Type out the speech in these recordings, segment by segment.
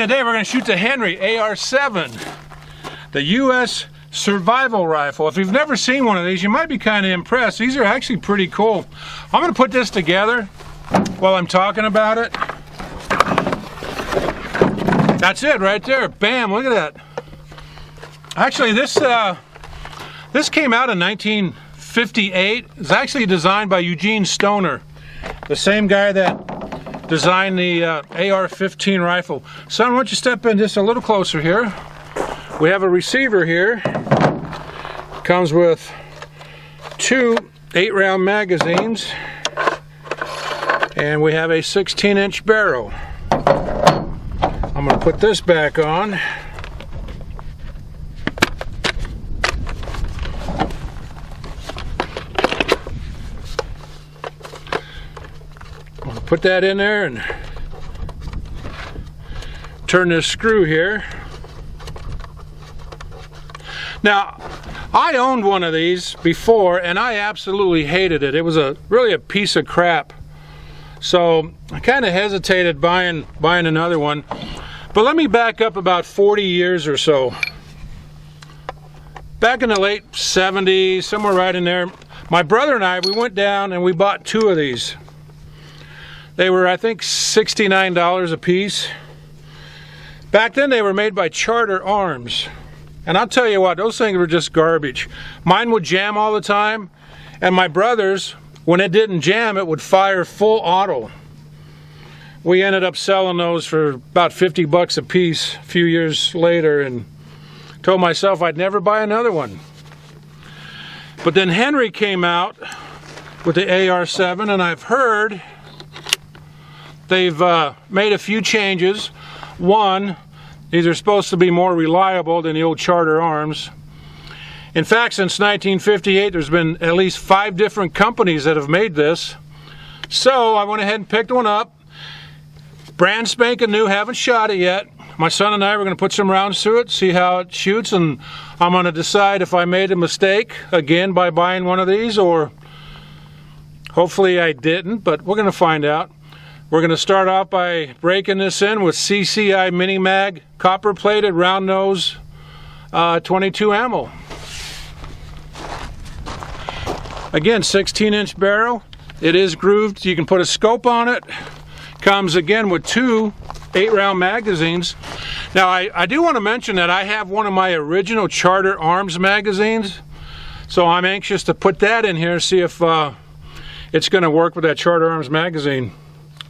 today we're going to shoot the Henry AR-7, the U.S. survival rifle. If you've never seen one of these, you might be kind of impressed. These are actually pretty cool. I'm going to put this together while I'm talking about it. That's it right there. Bam, look at that. Actually, this came out in 1958. It's actually designed by Eugene Stoner, the same guy that designed the AR-15 rifle. Son, why don't you step in just a little closer here. We have a receiver here. Comes with two 8-round magazines, and we have a 16-inch barrel. I'm going to put this back on. I'm going to put that in there and turn this screw here. Now, I owned one of these before and I absolutely hated it. It was really a piece of crap. So I kind of hesitated buying another one. But let me back up about 40 years or so. Back in the late 70s, somewhere right in there, my brother and I, we went down and we bought two of these. They were, I think, $69 a piece. Back then they were made by Charter Arms. And I'll tell you what, those things were just garbage. Mine would jam all the time, and my brother's, when it didn't jam, it would fire full auto. We ended up selling those for about 50 bucks a piece a few years later, and told myself I'd never buy another one. But then Henry came out with the AR-7, and I've heard they've made a few changes. One, these are supposed to be more reliable than the old Charter Arms. In fact, since 1958, there's been at least 5 different companies that have made this. So I went ahead and picked one up. Brand spanking new, haven't shot it yet. My son and I were going to put some rounds through it, see how it shoots, and I'm going to decide if I made a mistake again by buying one of these, or hopefully I didn't, but we're going to find out. We're going to start off by breaking this in with CCI Mini Mag, copper plated, round nose, 22 ammo. Again, 16-inch barrel. It is grooved. You can put a scope on it. Comes again with two 8-round magazines. Now I do want to mention that I have one of my original Charter Arms magazines, so I'm anxious to put that in here, see if it's going to work with that Charter Arms magazine.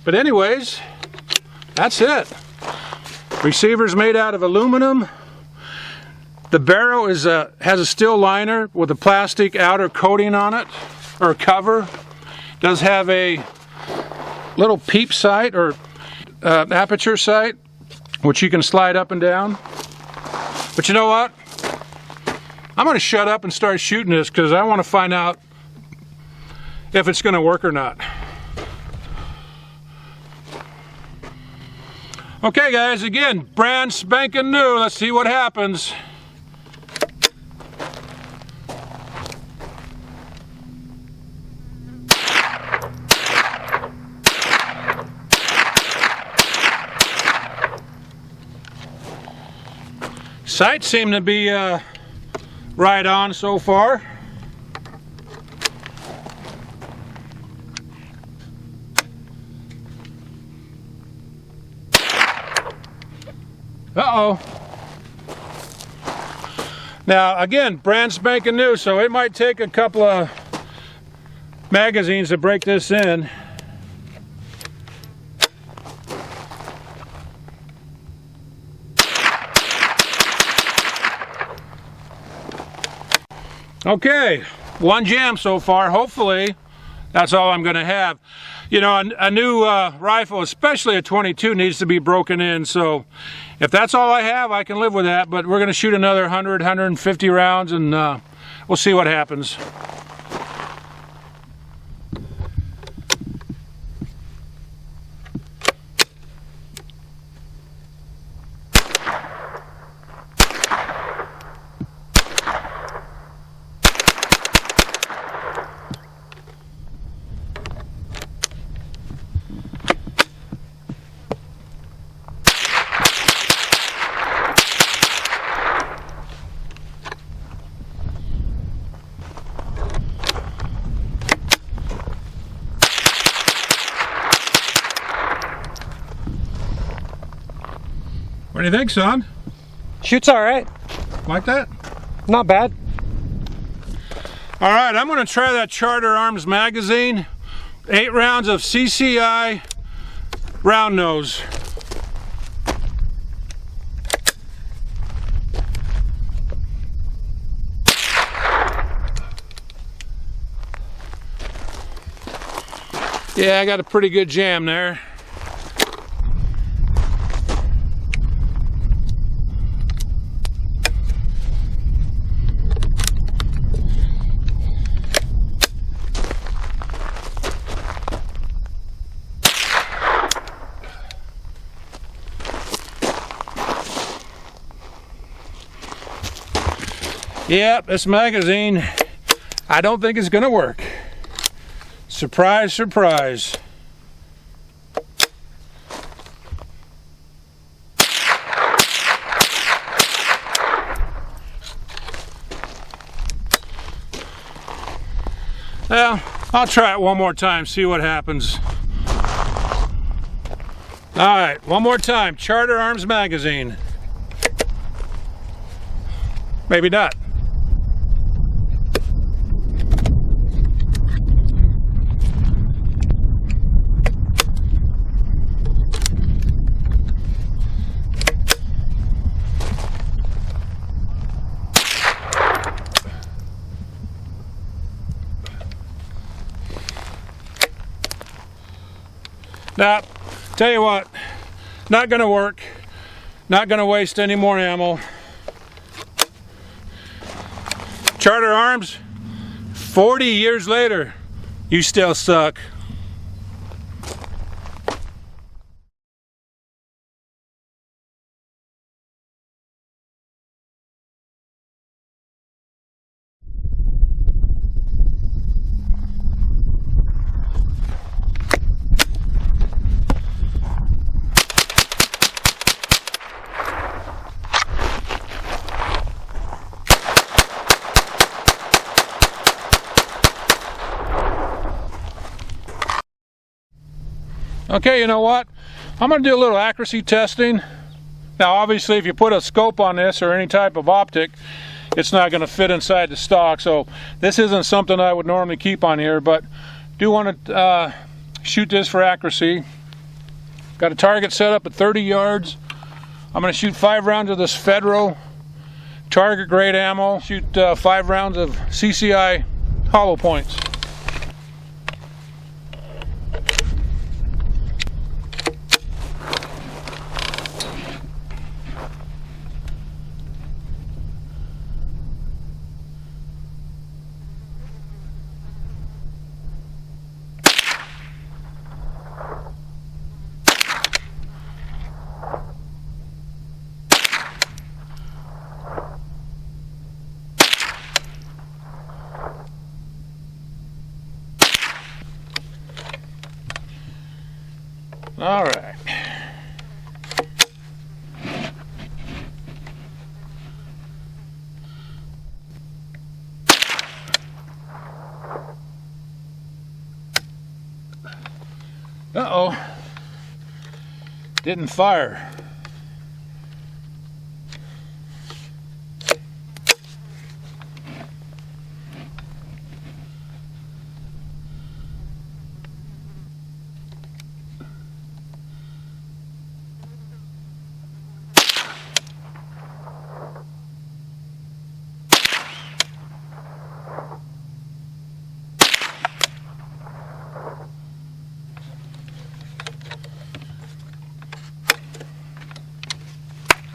But anyways, that's it. Receiver's made out of aluminum. The barrel is has a steel liner with a plastic outer coating on it, or cover. Does have a little peep sight or aperture sight, which you can slide up and down. But you know what? I'm going to shut up and start shooting this because I want to find out if it's going to work or not. Okay guys, again, brand spanking new. Let's see what happens. Sights seem to be right on so far. Uh-oh. Now, again, brand spanking new, so it might take a couple of magazines to break this in. Okay, one jam so far. Hopefully, that's all I'm going to have. You know, a new rifle, especially a 22, needs to be broken in. So if that's all I have, I can live with that. But we're going to shoot another 100, 150 rounds, and we'll see what happens. What do you think, son? Shoots all right. Like that? Not bad. All right, I'm going to try that Charter Arms magazine. 8 rounds of CCI round nose. Yeah, I got a pretty good jam there. Yep, this magazine, I don't think it's gonna work. Surprise, surprise. Well, I'll try it one more time, see what happens. All right, one more time, Charter Arms magazine. Maybe not. Now, tell you what, not gonna work. Not gonna waste any more ammo. Charter Arms, 40 years later, you still suck. Okay, you know what? I'm going to do a little accuracy testing. Now, obviously, if you put a scope on this or any type of optic, it's not going to fit inside the stock. So this isn't something I would normally keep on here, but do want to shoot this for accuracy. Got a target set up at 30 yards. I'm going to shoot 5 rounds of this Federal target grade ammo. Shoot 5 rounds of CCI hollow points. All right. Uh-oh. Didn't fire.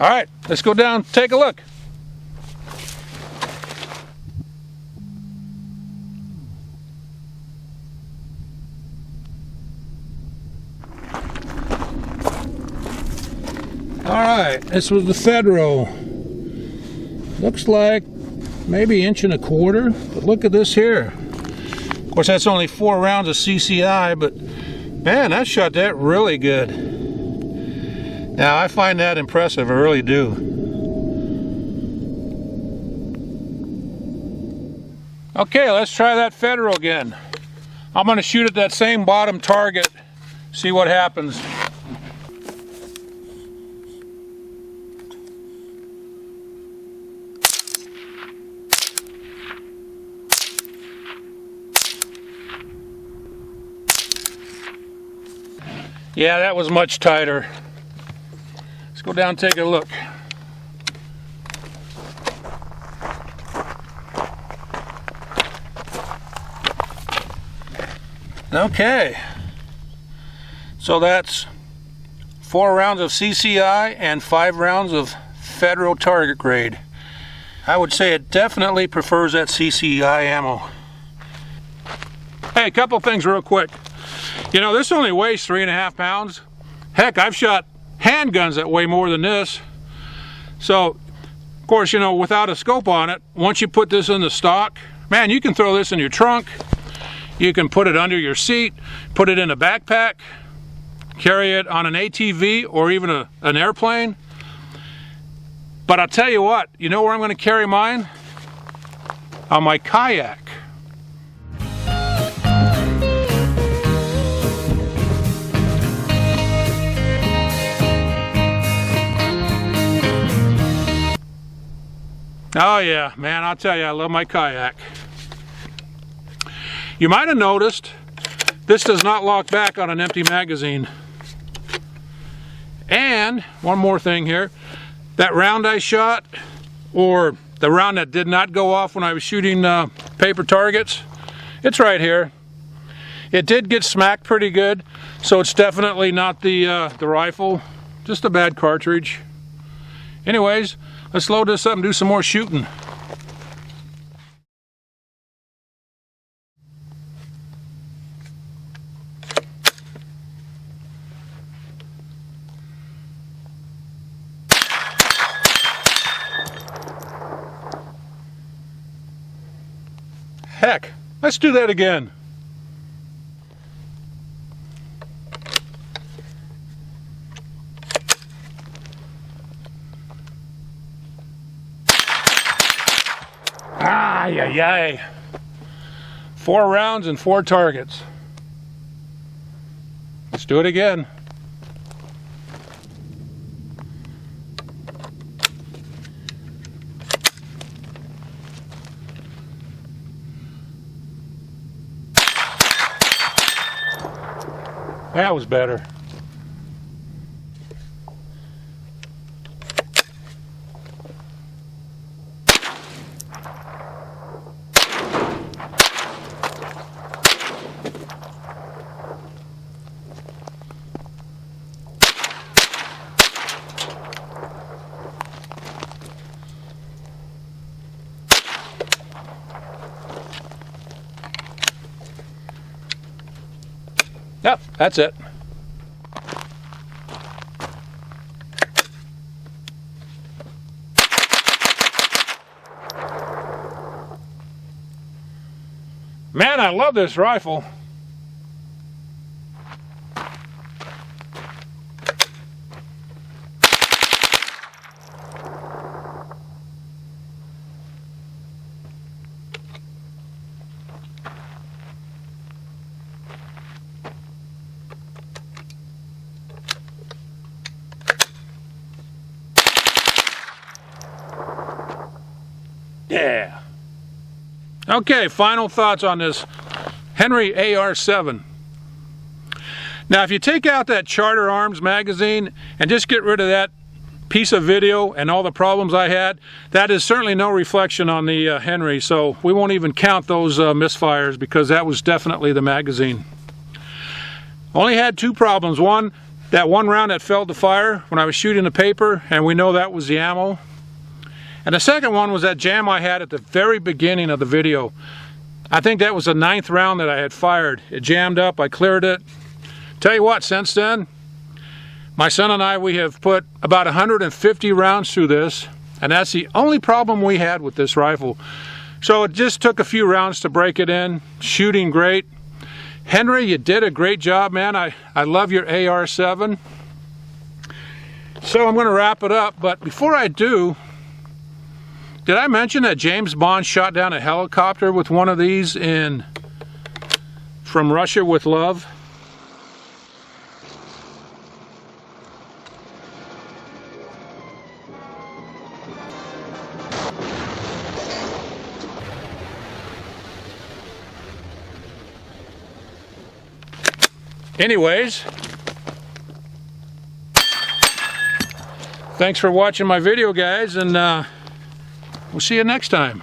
All right, let's go down, take a look. All right, this was the Federal. Looks like maybe 1.25 inches, but look at this here. Of course, that's only 4 rounds of CCI, but man, that shot that really good. Now, I find that impressive, I really do. Okay, let's try that Federal again. I'm going to shoot at that same bottom target, see what happens. Yeah, that was much tighter. Let's go down and take a look. Okay, so that's 4 rounds of CCI and 5 rounds of federal target grade. I would say it definitely prefers that CCI ammo. Hey, a couple things real quick. You know, this only weighs 3.5 pounds. Heck, I've shot handguns that weigh more than this. So, of course, you know, without a scope on it, once you put this in the stock, man, you can throw this in your trunk. You can put it under your seat, put it in a backpack, carry it on an ATV or even an airplane. But I'll tell you what, you know where I'm going to carry mine? On my kayak. Oh yeah, man, I'll tell you, I love my kayak. You might have noticed this does not lock back on an empty magazine. And one more thing here, that round I shot, or the round that did not go off when I was shooting paper targets, it's right here. It did get smacked pretty good, so it's definitely not the rifle, just a bad cartridge. Anyways, let's load this up and do some more shooting. Heck, let's do that again. Ay, ay, ay. 4 rounds and 4 targets. Let's do it again. That was better. Yep, that's it. Man, I love this rifle. Yeah. Okay, final thoughts on this Henry AR-7. Now, if you take out that Charter Arms magazine and just get rid of that piece of video and all the problems I had, that is certainly no reflection on the Henry, so we won't even count those misfires because that was definitely the magazine. Only had 2 problems. One, that one round that failed to fire when I was shooting the paper, and we know that was the ammo. And the second one was that jam I had at the very beginning of the video. I think that was the 9th round that I had fired. It jammed up, I cleared it. Tell you what, since then, my son and I, we have put about 150 rounds through this, and that's the only problem we had with this rifle. So it just took a few rounds to break it in. Shooting great. Henry, you did a great job, man. I love your AR-7. So I'm going to wrap it up, but before I do, did I mention that James Bond shot down a helicopter with one of these in From Russia with Love? Anyways, Thanks for watching my video, guys, and we'll see you next time.